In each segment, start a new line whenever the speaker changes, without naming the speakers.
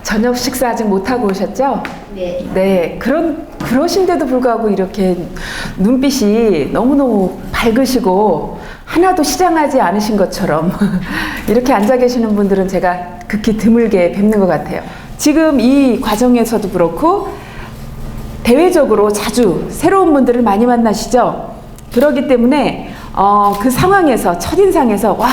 저녁 식사 아직 못하고 오셨죠?
네.
네. 그러신데도 불구하고 이렇게 눈빛이 너무너무 밝으시고 하나도 시장하지 않으신 것처럼 이렇게 앉아 계시는 분들은 제가 극히 드물게 뵙는 것 같아요. 지금 이 과정에서도 그렇고 대외적으로 자주 새로운 분들을 많이 만나시죠? 그렇기 때문에 그 상황에서 첫인상에서 와,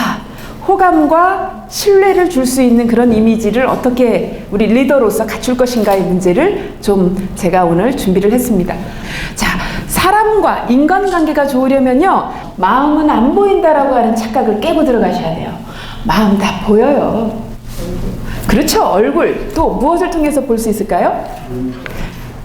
호감과 신뢰를 줄 수 있는 그런 이미지를 어떻게 우리 리더로서 갖출 것인가의 문제를 좀 제가 오늘 준비를 했습니다. 자, 사람과 인간관계가 좋으려면요, 마음은 안 보인다라고 하는 착각을 깨고 들어가셔야 돼요. 마음 다 보여요. 그렇죠. 얼굴. 또 무엇을 통해서 볼 수 있을까요?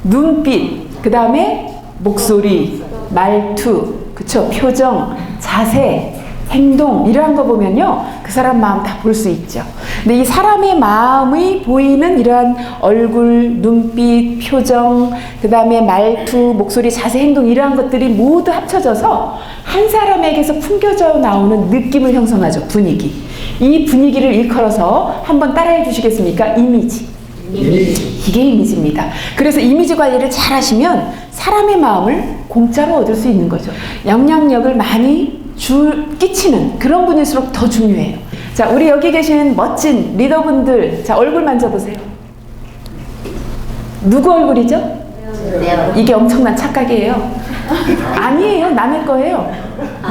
눈빛, 그 다음에 목소리, 말투, 그쵸? 표정, 자세, 행동, 이러한 거 보면요, 그 사람 마음 다 볼 수 있죠. 근데 이 사람의 마음이 보이는 이러한 얼굴, 눈빛, 표정, 그 다음에 말투, 목소리, 자세, 행동, 이러한 것들이 모두 합쳐져서 한 사람에게서 풍겨져 나오는 느낌을 형성하죠. 분위기. 이 분위기를 일컬어서 한번 따라해 주시겠습니까? 이미지. 이게 이미지입니다. 그래서 이미지 관리를 잘 하시면 사람의 마음을 공짜로 얻을 수 있는 거죠. 영향력을 많이 끼치는 그런 분일수록 더 중요해요. 자, 우리 여기 계시는 멋진 리더분들, 자, 얼굴 만져보세요. 누구 얼굴이죠? 이게 엄청난 착각이에요. 아니에요. 남의 거예요.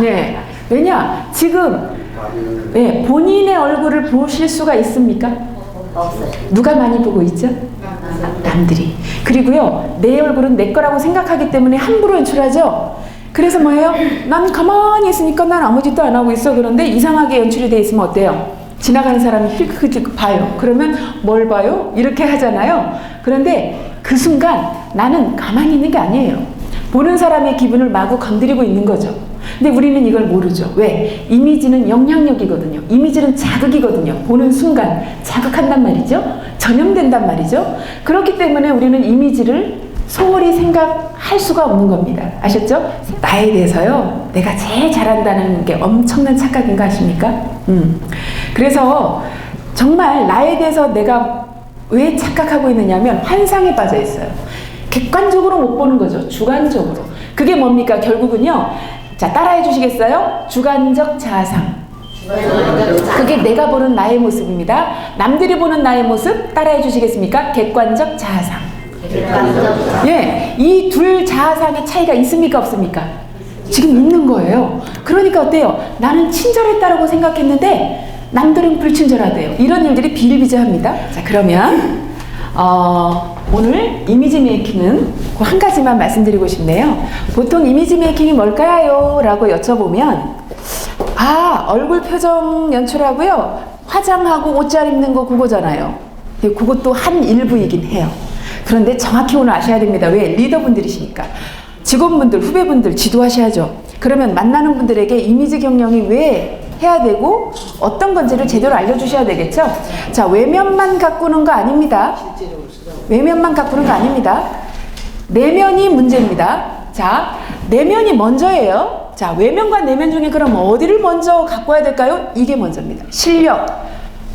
네. 왜냐? 지금 네, 본인의 얼굴을 보실 수가 있습니까?
없어요.
누가 많이 보고 있죠? 남들이. 그리고요, 내 얼굴은 내 거라고 생각하기 때문에 함부로 연출하죠? 그래서 뭐예요? 난 가만히 있으니까 난 아무 짓도 안 하고 있어. 그런데 이상하게 연출이 돼 있으면 어때요? 지나가는 사람이 힐끗힐끗 봐요. 그러면 뭘 봐요? 이렇게 하잖아요. 그런데 그 순간 나는 가만히 있는 게 아니에요. 보는 사람의 기분을 마구 건드리고 있는 거죠. 근데 우리는 이걸 모르죠. 왜? 이미지는 영향력이거든요. 이미지는 자극이거든요. 보는 순간 자극한단 말이죠. 전염된단 말이죠. 그렇기 때문에 우리는 이미지를 소홀히 생각할 수가 없는 겁니다. 아셨죠? 나에 대해서요, 내가 제일 잘한다는 게 엄청난 착각인 거 아십니까? 그래서 정말 나에 대해서 내가 왜 착각하고 있느냐면 환상에 빠져 있어요. 객관적으로 못 보는 거죠. 주관적으로. 그게 뭡니까? 결국은요, 자, 따라해 주시겠어요? 주관적 자아상. 그게 내가 보는 나의 모습입니다. 남들이 보는 나의 모습 따라해 주시겠습니까? 객관적 자아상. 예, 이 둘 자아상의 차이가 있습니까? 없습니까? 지금 있는 거예요. 그러니까 어때요? 나는 친절했다라고 생각했는데 남들은 불친절하대요. 이런 일들이 비일비재합니다. 자, 그러면 오늘 이미지 메이킹은 그 한 가지만 말씀드리고 싶네요. 보통 이미지 메이킹이 뭘까요? 라고 여쭤보면 얼굴 표정 연출하고요, 화장하고 옷 잘 입는 거 그거잖아요. 그것도 한 일부이긴 해요. 그런데 정확히 오늘 아셔야 됩니다. 왜? 리더분들이시니까. 직원분들, 후배분들 지도하셔야죠. 그러면 만나는 분들에게 이미지 경영이 왜 해야 되고 어떤 건지를 제대로 알려주셔야 되겠죠. 자, 외면만 가꾸는 거 아닙니다. 외면만 가꾸는 거 아닙니다. 내면이 문제입니다. 자, 내면이 먼저예요. 자, 외면과 내면 중에 그럼 어디를 먼저 가꿔야 될까요? 이게 먼저입니다. 실력,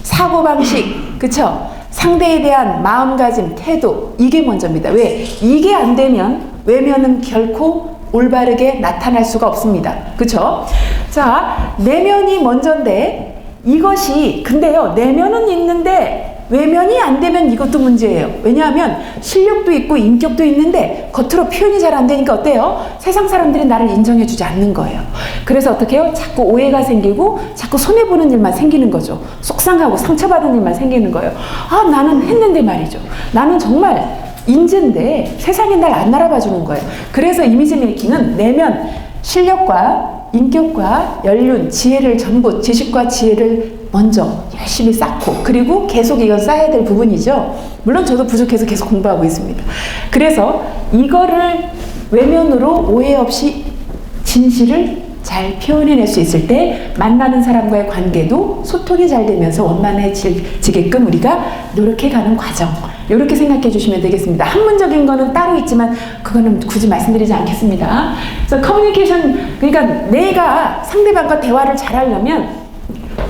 사고방식, 그쵸? 상대에 대한 마음가짐, 태도, 이게 먼저입니다. 왜? 이게 안 되면 외면은 결코 올바르게 나타날 수가 없습니다. 그쵸? 자, 내면이 먼저인데 이것이, 근데요, 내면은 있는데 외면이 안 되면 이것도 문제예요. 왜냐하면 실력도 있고 인격도 있는데 겉으로 표현이 잘 안 되니까 어때요? 세상 사람들이 나를 인정해주지 않는 거예요. 그래서 어떻게 해요? 자꾸 오해가 생기고 자꾸 손해보는 일만 생기는 거죠. 속상하고 상처받은 일만 생기는 거예요. 나는 했는데 말이죠. 나는 정말 인재인데 세상이 날 안 알아봐 주는 거예요. 그래서 이미지 메이킹은 내면, 실력과 인격과 연륜, 지혜를 전부, 지식과 지혜를 먼저 열심히 쌓고, 그리고 계속 이건 쌓아야 될 부분이죠. 물론 저도 부족해서 계속 공부하고 있습니다. 그래서 이거를 외면으로 오해 없이 진실을 잘 표현해낼 수 있을 때 만나는 사람과의 관계도 소통이 잘 되면서 원만해지게끔 우리가 노력해가는 과정, 이렇게 생각해 주시면 되겠습니다. 학문적인 거는 따로 있지만 그거는 굳이 말씀드리지 않겠습니다. 그래서 커뮤니케이션, 그러니까 내가 상대방과 대화를 잘 하려면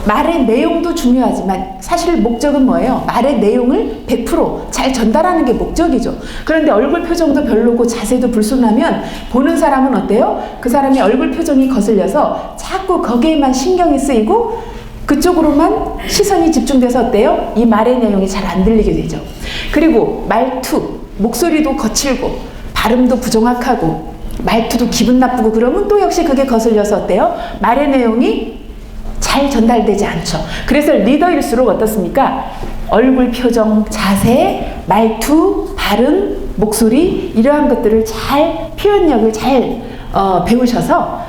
말의 내용도 중요하지만 사실 목적은 뭐예요? 말의 내용을 100% 잘 전달하는 게 목적이죠. 그런데 얼굴 표정도 별로고 자세도 불순하면 보는 사람은 어때요? 그 사람의 얼굴 표정이 거슬려서 자꾸 거기에만 신경이 쓰이고 그쪽으로만 시선이 집중돼서 어때요? 이 말의 내용이 잘 안 들리게 되죠. 그리고 말투, 목소리도 거칠고 발음도 부정확하고 말투도 기분 나쁘고 그러면 또 역시 그게 거슬려서 어때요? 말의 내용이 잘 전달되지 않죠. 그래서 리더일수록 어떻습니까? 얼굴 표정, 자세, 말투, 발음, 목소리 이러한 것들을 잘 표현력을 잘 배우셔서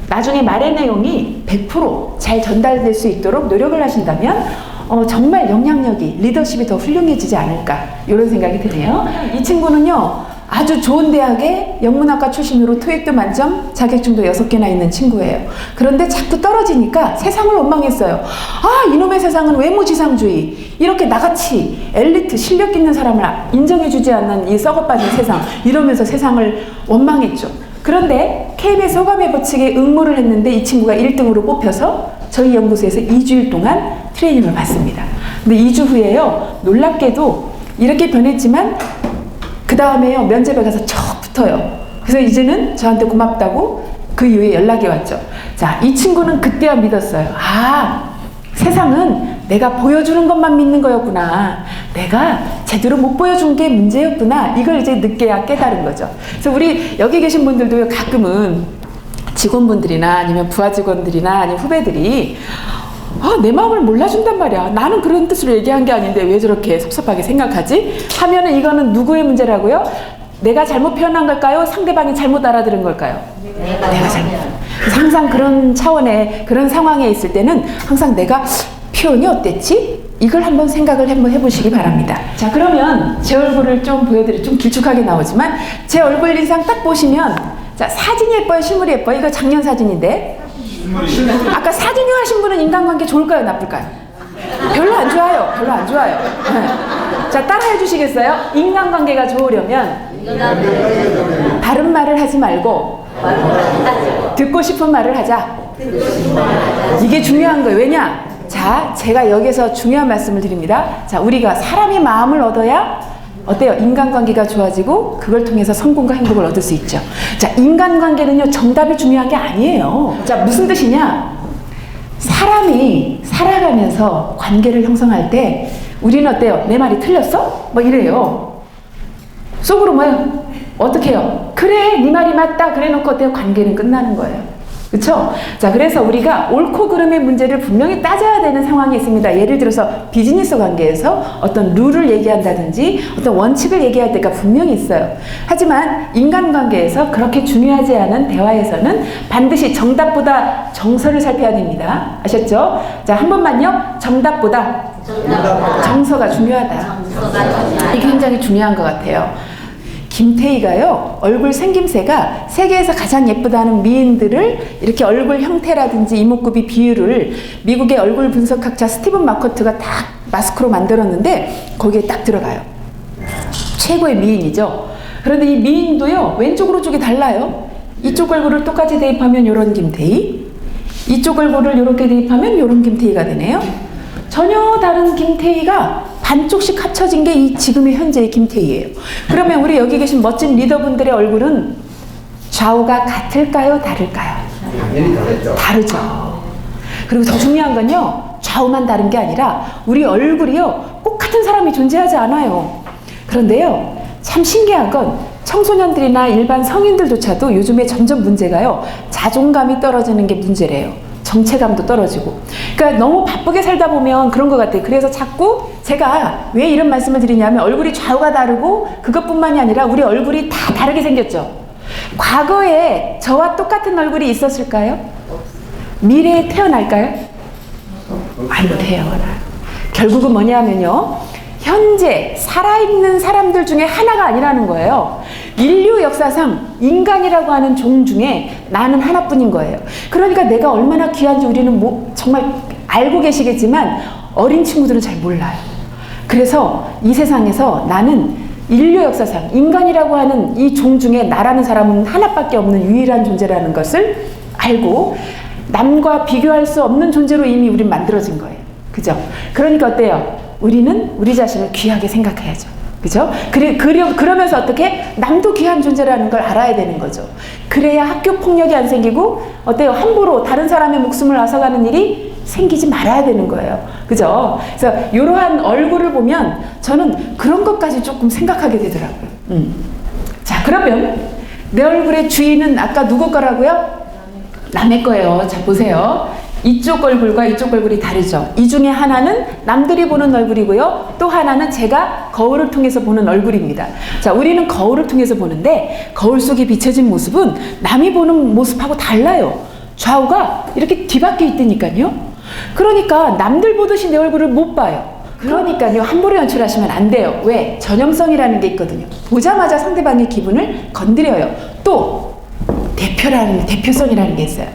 나중에 말의 내용이 100% 잘 전달될 수 있도록 노력을 하신다면 정말 영향력이 리더십이 더 훌륭해지지 않을까 이런 생각이 드네요. 이 친구는요. 아주 좋은 대학의 영문학과 출신으로 토익도 만점, 자격증도 6개나 있는 친구예요. 그런데 자꾸 떨어지니까 세상을 원망했어요. 아, 이놈의 세상은 외모지상주의. 이렇게 나같이 엘리트, 실력 있는 사람을 인정해주지 않는 이 썩어빠진 세상. 이러면서 세상을 원망했죠. 그런데 KBS 호감의 법칙에 응모를 했는데 이 친구가 1등으로 뽑혀서 저희 연구소에서 2주일 동안 트레이닝을 받습니다. 근데 2주 후에요. 놀랍게도 이렇게 변했지만 그 다음에요, 면접에 가서 척 붙어요. 그래서 이제는 저한테 고맙다고 그 이후에 연락이 왔죠. 자, 이 친구는 그때야 믿었어요. 아, 세상은 내가 보여주는 것만 믿는 거였구나. 내가 제대로 못 보여준 게 문제였구나. 이걸 이제 늦게야 깨달은 거죠. 그래서 우리 여기 계신 분들도 가끔은 직원분들이나 아니면 부하 직원들이나 아니면 후배들이 내 마음을 몰라준단 말이야. 나는 그런 뜻으로 얘기한 게 아닌데 왜 저렇게 섭섭하게 생각하지? 하면은 이거는 누구의 문제라고요? 내가 잘못 표현한 걸까요? 상대방이 잘못 알아들은 걸까요? 내가 잘못. 항상 그런 차원의 그런 상황에 있을 때는 항상 내가 표현이 어땠지? 이걸 한번 생각을 한번 해보시기 바랍니다. 자, 그러면 제 얼굴을 좀 보여드릴게요. 좀 길쭉하게 나오지만 제 얼굴 인상 딱 보시면 자, 사진이 예뻐요? 실물이 예뻐요? 이거 작년 사진인데 아까 사진유 하신 분은 인간관계 좋을까요? 나쁠까요? 별로 안 좋아요. 별로 안 좋아요. 자, 따라해 주시겠어요? 인간관계가 좋으려면 바른 말을 하지 말고 듣고 싶은 말을 하자. 이게 중요한 거예요. 왜냐? 자, 제가 여기서 중요한 말씀을 드립니다. 자, 우리가 사람의 마음을 얻어야 어때요? 인간관계가 좋아지고 그걸 통해서 성공과 행복을 얻을 수 있죠. 자, 인간관계는요, 정답이 중요한 게 아니에요. 자, 무슨 뜻이냐? 사람이 살아가면서 관계를 형성할 때 우리는 어때요? 내 말이 틀렸어? 뭐 이래요. 속으로 뭐예요? 어떻게 해요? 그래, 네 말이 맞다. 그래 놓고 어때요? 관계는 끝나는 거예요. 그렇죠? 자, 그래서 우리가 옳고 그름의 문제를 분명히 따져야 되는 상황이 있습니다. 예를 들어서 비즈니스 관계에서 어떤 룰을 얘기한다든지 어떤 원칙을 얘기할 때가 분명히 있어요. 하지만 인간관계에서 그렇게 중요하지 않은 대화에서는 반드시 정답보다 정서를 살펴야 됩니다. 아셨죠? 자, 한 번만요. 정답보다 정서가 중요하다. 이게 굉장히 중요한 것 같아요. 김태희가요, 얼굴 생김새가 세계에서 가장 예쁘다는 미인들을 이렇게 얼굴 형태라든지 이목구비 비율을 미국의 얼굴 분석학자 스티븐 마커트가 딱 마스크로 만들었는데 거기에 딱 들어가요. 최고의 미인이죠. 그런데 이 미인도요, 왼쪽 오른쪽이 달라요. 이쪽 얼굴을 똑같이 대입하면 요런 김태희, 이쪽 얼굴을 요렇게 대입하면 요런 김태희가 되네요. 전혀 다른 김태희가 반쪽씩 합쳐진 게 이 지금의 현재의 김태희예요. 그러면 우리 여기 계신 멋진 리더분들의 얼굴은 좌우가 같을까요? 다를까요?
당연히 다르죠.
다르죠. 그리고 더 중요한 건요, 좌우만 다른 게 아니라 우리 얼굴이요, 꼭 같은 사람이 존재하지 않아요. 그런데요, 참 신기한 건 청소년들이나 일반 성인들조차도 요즘에 점점 문제가요, 자존감이 떨어지는 게 문제래요. 정체감도 떨어지고. 그러니까 너무 바쁘게 살다 보면 그런 것 같아요. 그래서 자꾸 제가 왜 이런 말씀을 드리냐면 얼굴이 좌우가 다르고 그것뿐만이 아니라 우리 얼굴이 다 다르게 생겼죠. 과거에 저와 똑같은 얼굴이 있었을까요? 미래에 태어날까요? 안 태어나요. 결국은 뭐냐면요, 현재 살아있는 사람들 중에 하나가 아니라는 거예요. 인류 역사상 인간이라고 하는 종 중에 나는 하나뿐인 거예요. 그러니까 내가 얼마나 귀한지 우리는 정말 알고 계시겠지만 어린 친구들은 잘 몰라요. 그래서 이 세상에서 나는 인류 역사상 인간이라고 하는 이 종 중에 나라는 사람은 하나밖에 없는 유일한 존재라는 것을 알고 남과 비교할 수 없는 존재로 이미 우린 만들어진 거예요. 그죠? 그러니까 어때요? 우리는 우리 자신을 귀하게 생각해야죠. 그죠? 그러면서 어떻게? 남도 귀한 존재라는 걸 알아야 되는 거죠. 그래야 학교 폭력이 안 생기고, 어때요? 함부로 다른 사람의 목숨을 앗아가는 일이 생기지 말아야 되는 거예요. 그죠? 그래서 이러한 얼굴을 보면 저는 그런 것까지 조금 생각하게 되더라고요. 자, 그러면 내 얼굴의 주인은 아까 누구 거라고요? 남의 거예요. 자, 보세요. 이쪽 얼굴과 이쪽 얼굴이 다르죠. 이 중에 하나는 남들이 보는 얼굴이고요. 또 하나는 제가 거울을 통해서 보는 얼굴입니다. 자, 우리는 거울을 통해서 보는데 거울 속에 비춰진 모습은 남이 보는 모습하고 달라요. 좌우가 이렇게 뒤바뀌어 있다니까요. 그러니까 남들 보듯이 내 얼굴을 못 봐요. 그러니까요, 함부로 연출하시면 안 돼요. 왜? 전형성이라는 게 있거든요. 보자마자 상대방의 기분을 건드려요. 또 대표성이라는 게 있어요.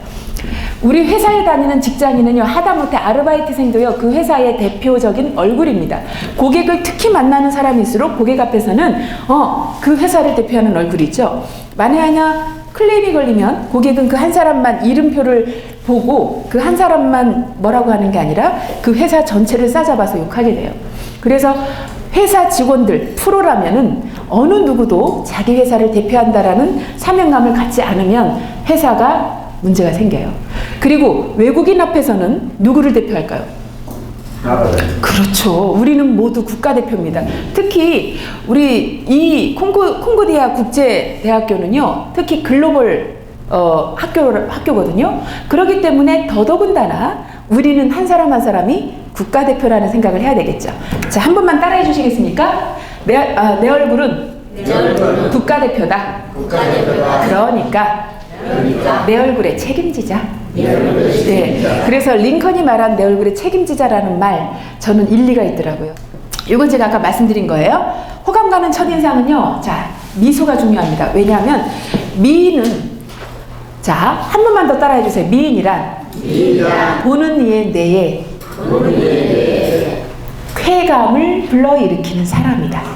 우리 회사에 다니는 직장인은요, 하다못해 아르바이트생도요, 그 회사의 대표적인 얼굴입니다. 고객을 특히 만나는 사람일수록 고객 앞에서는 그 회사를 대표하는 얼굴이죠. 만에 하나 클레임이 걸리면 고객은 그 한 사람만 이름표를 보고 그 한 사람만 뭐라고 하는 게 아니라 그 회사 전체를 싸잡아서 욕하게 돼요. 그래서 회사 직원들, 프로라면은 어느 누구도 자기 회사를 대표한다라는 사명감을 갖지 않으면 회사가 문제가 생겨요. 그리고 외국인 앞에서는 누구를 대표할까요? 그렇죠. 우리는 모두 국가대표입니다. 특히 우리 이 콩고디아 국제대학교는요, 특히 글로벌 학교거든요. 그렇기 때문에 더더군다나 우리는 한 사람 한 사람이 국가대표라는 생각을 해야 되겠죠. 자, 한 번만 따라해 주시겠습니까? 내 얼굴은 국가대표다. 그러니까 내 얼굴에 책임지자. 네. 그래서 링컨이 말한 내 얼굴에 책임지자라는 말, 저는 일리가 있더라고요. 이건 제가 아까 말씀드린 거예요. 호감 가는 첫인상은요, 자, 미소가 중요합니다. 왜냐하면 미인은, 자, 한 번만 더 따라해 주세요. 미인이란 보는 이의 뇌에 쾌감을 불러일으키는 사람이다.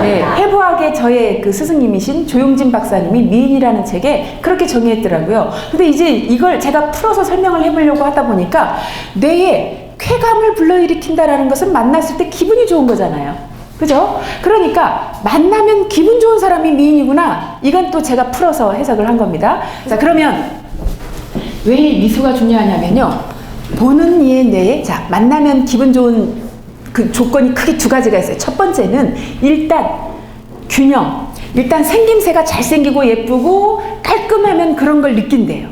네, 해부학의 저의 그 스승님이신 조용진 박사님이 미인이라는 책에 그렇게 정의했더라고요. 근데 이제 이걸 제가 풀어서 설명을 해보려고 하다 보니까 뇌에 쾌감을 불러일으킨다라는 것은 만났을 때 기분이 좋은 거잖아요. 그죠? 그러니까 만나면 기분 좋은 사람이 미인이구나. 이건 또 제가 풀어서 해석을 한 겁니다. 자, 그러면 왜 미소가 중요하냐면요, 보는 이의 뇌에, 자, 만나면 기분 좋은 그 조건이 크게 두 가지가 있어요. 첫 번째는 일단 균형. 일단 생김새가 잘생기고 예쁘고 깔끔하면 그런 걸 느낀대요.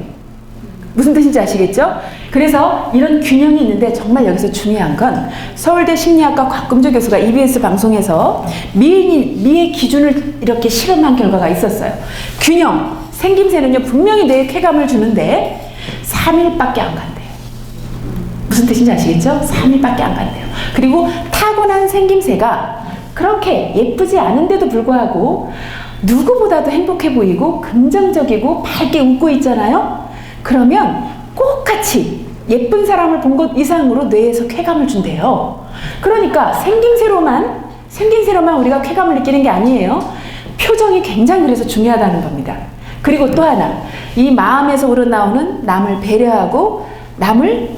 무슨 뜻인지 아시겠죠? 그래서 이런 균형이 있는데 정말 여기서 중요한 건 서울대 심리학과 곽금조 교수가 EBS 방송에서 미의 기준을 이렇게 실험한 결과가 있었어요. 균형, 생김새는요 분명히 뇌에 쾌감을 주는데 3일밖에 안 간대요. 무슨 뜻인지 아시겠죠? 3일밖에 안 간대요. 그리고 타고난 생김새가 그렇게 예쁘지 않은데도 불구하고 누구보다도 행복해 보이고 긍정적이고 밝게 웃고 있잖아요? 그러면 꼭 같이 예쁜 사람을 본 것 이상으로 뇌에서 쾌감을 준대요. 그러니까 생김새로만 우리가 쾌감을 느끼는 게 아니에요. 표정이 굉장히 그래서 중요하다는 겁니다. 그리고 또 하나, 이 마음에서 우러나오는 남을 배려하고 남을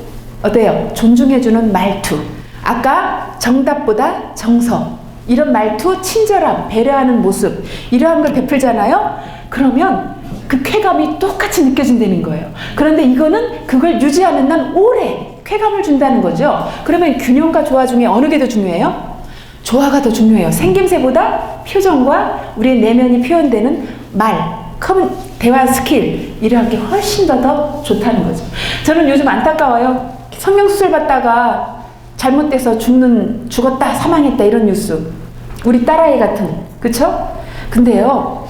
어때요? 존중해주는 말투. 아까 정답보다 정성, 이런 말투, 친절함, 배려하는 모습, 이러한 걸 베풀잖아요? 그러면 그 쾌감이 똑같이 느껴진다는 거예요. 그런데 이거는 그걸 유지하는 한 오래 쾌감을 준다는 거죠. 그러면 균형과 조화 중에 어느 게 더 중요해요? 조화가 더 중요해요. 생김새보다 표정과 우리의 내면이 표현되는 말, 대화 스킬, 이러한 게 훨씬 더 좋다는 거죠. 저는 요즘 안타까워요. 성형수술 받다가 잘못돼서 죽었다, 사망했다, 이런 뉴스. 우리 딸아이 같은, 그쵸? 근데요,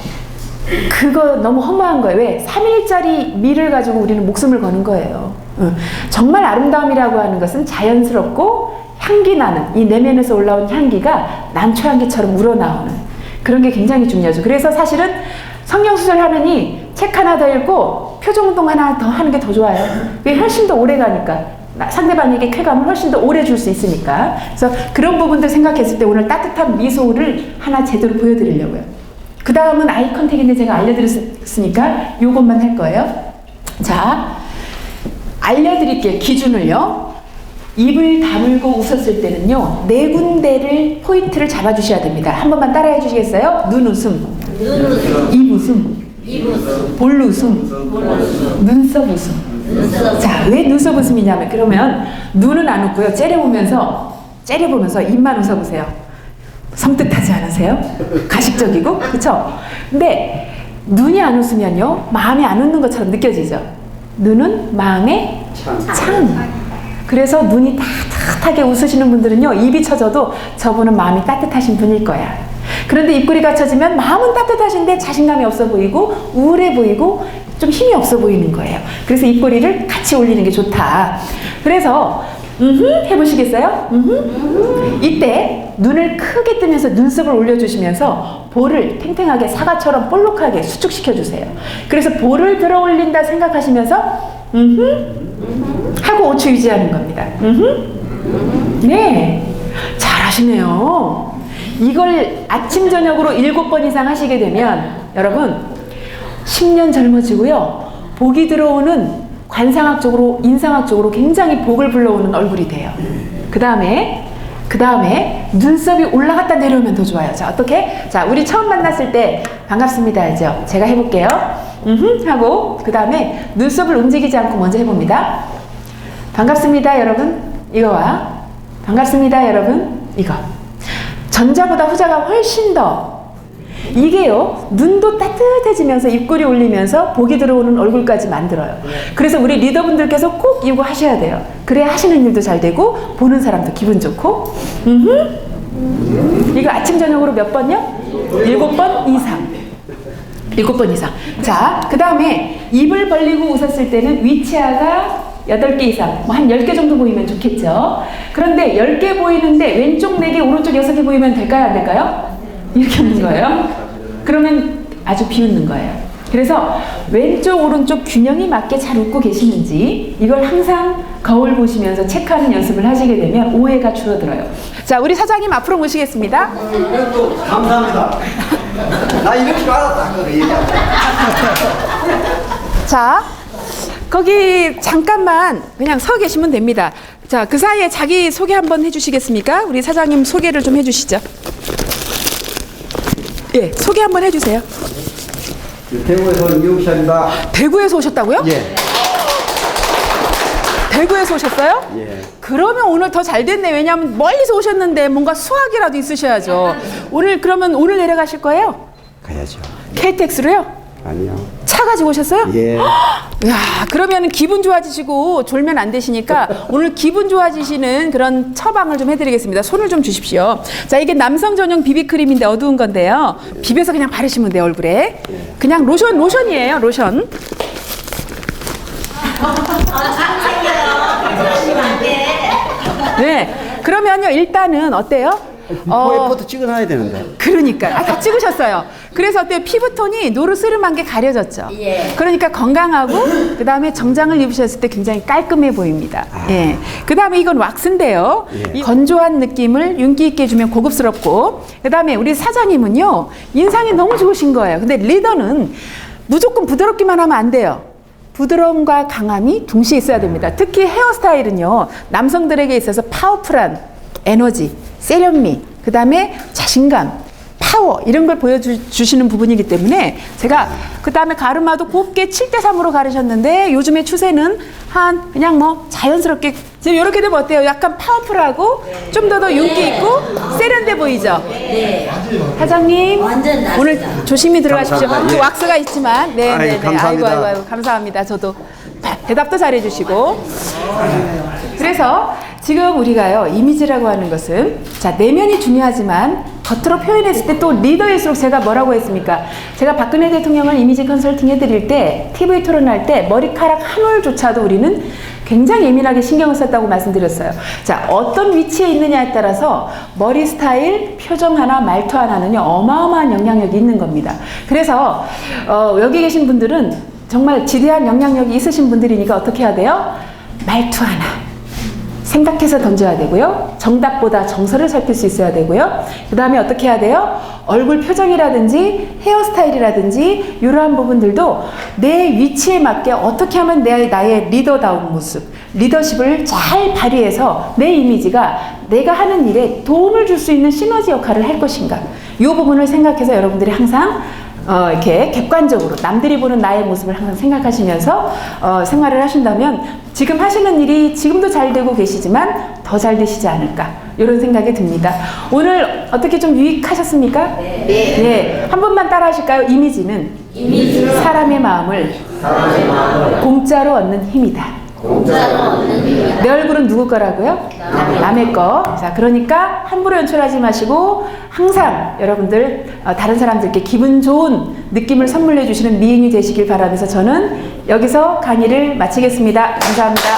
그거 너무 허무한 거예요. 왜? 3일짜리 미를 가지고 우리는 목숨을 거는 거예요. 정말 아름다움이라고 하는 것은 자연스럽고 향기 나는, 이 내면에서 올라온 향기가 난초향기처럼 우러나오는 그런 게 굉장히 중요하죠. 그래서 사실은 성형수술 하느니 책 하나 더 읽고 표정 운동 하나 더 하는 게 더 좋아요. 왜? 훨씬 더 오래 가니까. 상대방에게 쾌감을 훨씬 더 오래 줄 수 있으니까. 그래서 그런 부분들 생각했을 때 오늘 따뜻한 미소를 하나 제대로 보여드리려고요. 그 다음은 아이 컨택인데 제가 알려드렸으니까 요것만 할 거예요. 자, 알려드릴게요. 기준을요. 입을 다물고 웃었을 때는요, 네 군데를 포인트를 잡아주셔야 됩니다. 한 번만 따라해 주시겠어요? 눈웃음, 입웃음, 볼웃음, 눈썹 웃음. 자, 왜 눈썹 웃음이냐면, 그러면 눈은 안 웃고요. 째려보면서 입만 웃어보세요. 섬뜩하지 않으세요? 가식적이고, 그쵸? 근데 눈이 안 웃으면요, 마음이 안 웃는 것처럼 느껴지죠? 눈은 마음의 창. 그래서 눈이 따뜻하게 웃으시는 분들은요, 입이 처져도 저분은 마음이 따뜻하신 분일 거야. 그런데 입꼬리가 처지면 마음은 따뜻하신데 자신감이 없어 보이고 우울해 보이고 좀 힘이 없어 보이는 거예요. 그래서 입꼬리를 같이 올리는 게 좋다. 그래서 해보시겠어요? 이때 눈을 크게 뜨면서 눈썹을 올려주시면서 볼을 탱탱하게 사과처럼 볼록하게 수축시켜 주세요. 그래서 볼을 들어 올린다 생각하시면서 하고 5초 유지하는 겁니다. 네, 잘하시네요. 이걸 아침 저녁으로 7번 이상 하시게 되면 여러분 10년 젊어지고요, 복이 들어오는 관상학적으로 인상학적으로 굉장히 복을 불러오는 얼굴이 돼요. 그 다음에 눈썹이 올라갔다 내려오면 더 좋아요. 자, 어떻게? 자, 우리 처음 만났을 때 반갑습니다 하죠. 제가 해볼게요. 하고 그 다음에 눈썹을 움직이지 않고 먼저 해봅니다. 반갑습니다 여러분, 이거와 반갑습니다 여러분, 이거. 전자보다 후자가 훨씬 더, 이게요, 눈도 따뜻해지면서 입꼬리 올리면서 복이 들어오는 얼굴까지 만들어요. 그래서 우리 리더분들께서 꼭 이거 하셔야 돼요. 그래야 하시는 일도 잘 되고 보는 사람도 기분 좋고. 이거 아침 저녁으로 몇 번요? 7번 이상. 7번 이상. 자, 그 다음에 입을 벌리고 웃었을 때는 위치아가 8개 이상, 뭐 한 10개 정도 보이면 좋겠죠. 그런데 10개 보이는데 왼쪽 4개, 오른쪽 6개 보이면 될까요? 안 될까요? 이렇게 하는 거예요. 그러면 아주 비웃는 거예요. 그래서 왼쪽, 오른쪽 균형이 맞게 잘 웃고 계시는지 이걸 항상 거울 보시면서 체크하는 연습을 하시게 되면 오해가 줄어들어요. 자, 우리 사장님 앞으로 모시겠습니다.
감사합니다. 나 이럴 줄 알았다.
자, 거기 잠깐만 그냥 서 계시면 됩니다. 자, 그 사이에 자기 소개 한번 해주시겠습니까? 우리 사장님 소개를 좀 해주시죠. 예, 소개 한번 해주세요.
대구에서 온 이용시입니다.
대구에서 오셨다고요?
예.
대구에서 오셨어요?
예.
그러면 오늘 더 잘 됐네. 왜냐하면 멀리서 오셨는데 뭔가 수학이라도 있으셔야죠. 그러면 오늘 내려가실 거예요?
가야죠.
KTX로요?
아니요.
차 가지고 오셨어요?
예.
야, 그러면 기분 좋아지시고 졸면 안 되시니까 오늘 기분 좋아지시는 그런 처방을 좀 해드리겠습니다. 손을 좀 주십시오. 자, 이게 남성 전용 비비크림인데 어두운 건데요. 비벼서 그냥 바르시면 돼요, 얼굴에. 그냥 로션이에요, 로션. 네, 그러면요, 일단은 어때요?
코에 포트 찍어놔야 되는데.
그러니까 다 찍으셨어요. 그래서 어때요? 피부톤이 노르스름한 게 가려졌죠.
예.
그러니까 건강하고 그 다음에 정장을 입으셨을 때 굉장히 깔끔해 보입니다. 예. 그 다음에 이건 왁스인데요.
예.
이 건조한 느낌을 윤기 있게 주면 고급스럽고, 그 다음에 우리 사장님은요, 인상이 너무 좋으신 거예요. 근데 리더는 무조건 부드럽기만 하면 안 돼요. 부드러움과 강함이 동시에 있어야 됩니다. 특히 헤어스타일은요, 남성들에게 있어서 파워풀한 에너지, 세련미, 그 다음에 자신감, 파워 이런 걸 보여주시는 부분이기 때문에 제가 그 다음에 가르마도 곱게 7:3으로 가르셨는데 요즘의 추세는 그냥 뭐 자연스럽게 지금 이렇게 되면 어때요? 약간 파워풀하고 좀 더 윤기 있고 세련돼 보이죠?
네.
사장님
완전 낫다.
오늘 조심히 들어가십시오.
감사합니다.
그 왁스가 있지만 네네네.
감사합니다.
아이고 감사합니다. 저도 대답도 잘해주시고. 그래서 지금 우리가요, 이미지라고 하는 것은, 자, 내면이 중요하지만 겉으로 표현했을 때 또 리더일수록 제가 뭐라고 했습니까? 제가 박근혜 대통령을 이미지 컨설팅 해드릴 때, TV 토론할 때 머리카락 한 올조차도 우리는 굉장히 예민하게 신경을 썼다고 말씀드렸어요. 자, 어떤 위치에 있느냐에 따라서 머리 스타일, 표정 하나, 말투 하나는요, 어마어마한 영향력이 있는 겁니다. 그래서 여기 계신 분들은 정말 지대한 영향력이 있으신 분들이니까 어떻게 해야 돼요? 말투 하나, 생각해서 던져야 되고요. 정답보다 정서를 살필 수 있어야 되고요. 그 다음에 어떻게 해야 돼요? 얼굴 표정이라든지 헤어스타일이라든지 이러한 부분들도 내 위치에 맞게 어떻게 하면 나의 리더다운 모습, 리더십을 잘 발휘해서 내 이미지가 내가 하는 일에 도움을 줄 수 있는 시너지 역할을 할 것인가. 이 부분을 생각해서 여러분들이 항상 이렇게 객관적으로 남들이 보는 나의 모습을 항상 생각하시면서 생활을 하신다면 지금 하시는 일이 지금도 잘 되고 계시지만 더 잘 되시지 않을까 이런 생각이 듭니다. 오늘 어떻게 좀 유익하셨습니까? 네. 한 번만 따라 하실까요? 이미지는 사람의 마음을 공짜로 얻는 힘이다. 내 얼굴은 누구 거라고요? 남의 거. 자, 그러니까 함부로 연출하지 마시고 항상 여러분들 다른 사람들께 기분 좋은 느낌을 선물해 주시는 미인이 되시길 바라면서 저는 여기서 강의를 마치겠습니다. 감사합니다.